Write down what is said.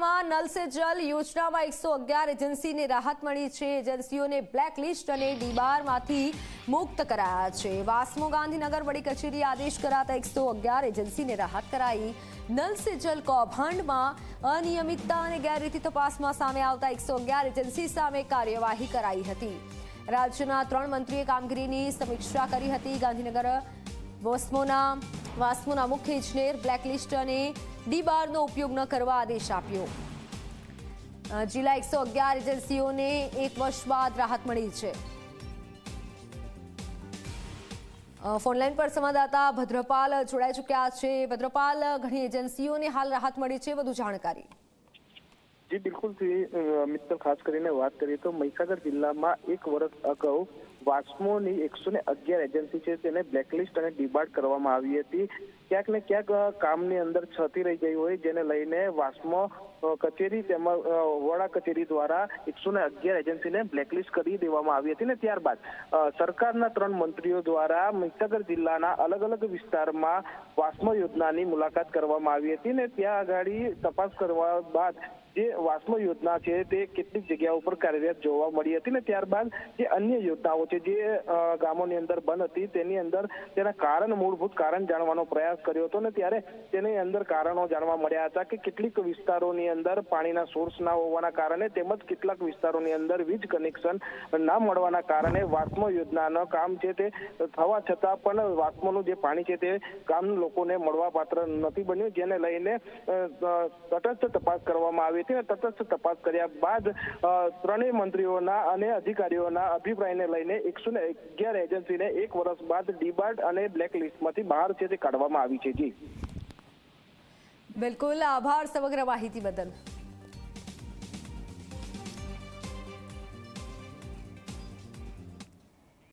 જિલ્લામાં નલ સે જલ યોજનામાં 111 એજન્સીને રાહત મળી છે। એજન્સીઓને બ્લેકલિસ્ટ અને ડીબારમાંથી મુક્ત કરાયા છે। વાસ્મો ગાંધીનગર વડી કચેરી આદેશ કરાતા 111 એજન્સીને રાહત કરાઈ। નલ સે જલ કૌભાંડમાં અનિયમિતતા અને ગેરરીતિ તપાસમાં સામે આવતા 111 એજન્સી સામે કાર્યવાહી કરાઈ હતી। રાજ્યના 3 મંત્રીએ કામગીરીની સમીક્ષા કરી હતી। ગાંધીનગર વાસ્મોના મુખ્ય ઇજનેર બ્લેકલિસ્ટ અને ડીબારનો ઉપયોગ ન કરવા આદેશ આપ્યો। જિલ્લા 111 એજન્સીઓને 1 વર્ષ બાદ રાહત મળી છે। ફોનલાઈન પર સંવાદદાતા ભદ્રપાલ જોડાઈ ચૂક્યા છે। ભદ્રપાલ, ઘણી એજન્સીઓને હાલ રાહત મળી છે, વધુ જાણકારી। જી બિલકુલ મિત્ર, ખાસ કરીને વાત કરીએ તો મહીસાગર જિલ્લામાં 1 વર્ષ અગાઉ વાસ્મોની 111 એજન્સી છે તેને બ્લેકલિસ્ટ અને ડીબાર્ડ કરવામાં આવી હતી। ક્યાંક ને ક્યાંક કામની અંદર છતી રહી ગઈ હોય, જેને લઈને વાસ્મો કચેરી તેમજ વડા કચેરી દ્વારા 111 એજન્સીને બ્લેકલિસ્ટ કરી દેવામાં આવી હતી। ને ત્યારબાદ સરકારના 3 મંત્રીઓ દ્વારા મહીસાગર જિલ્લાના અલગ અલગ વિસ્તારમાં વાસ્મો યોજનાની મુલાકાત કરવામાં આવી હતી। ને ત્યાં આગળ તપાસ કરવા બાદ જે વાસ્મો યોજના છે તે કેટલીક જગ્યાઓ પર કાર્યરત જોવા મળી હતી। ને ત્યારબાદ જે અન્ય યોજનાઓ છે જે ગામોની અંદર બંધ હતી તેની અંદર તેના મૂળભૂત કારણ જાણવાનો પ્રયાસ કર્યો હતો। ને ત્યારે તેની અંદર કારણો જાણવા મળ્યા હતા કે કેટલીક વિસ્તારોની અંદર પાણીના સોર્સ ના હોવાના કારણે તેમજ કેટલાક વિસ્તારોની અંદર વીજ કનેક્શન ના મળવાના કારણે વાસ્મો યોજનાનું કામ છે તે થવા છતાં પણ વાસ્મોનું જે પાણી છે તે ગામના લોકોને મળવા પાત્ર નથી બન્યું, જેને લઈને તટસ્થ તપાસ કરવામાં આવી હતી। તટસ્થ તપાસ કર્યા બાદ 3 મંત્રીઓના અને અધિકારીઓના અભિપ્રાયને લઈને 111 એજન્સીને 1 વર્ષ બાદ ડીબાર્ડ અને બ્લેક લિસ્ટમાંથી બહાર છે તે કાઢવામાં આવી છે। જી બિલકુલ, આભાર સમગ્ર માહિતી બદલ।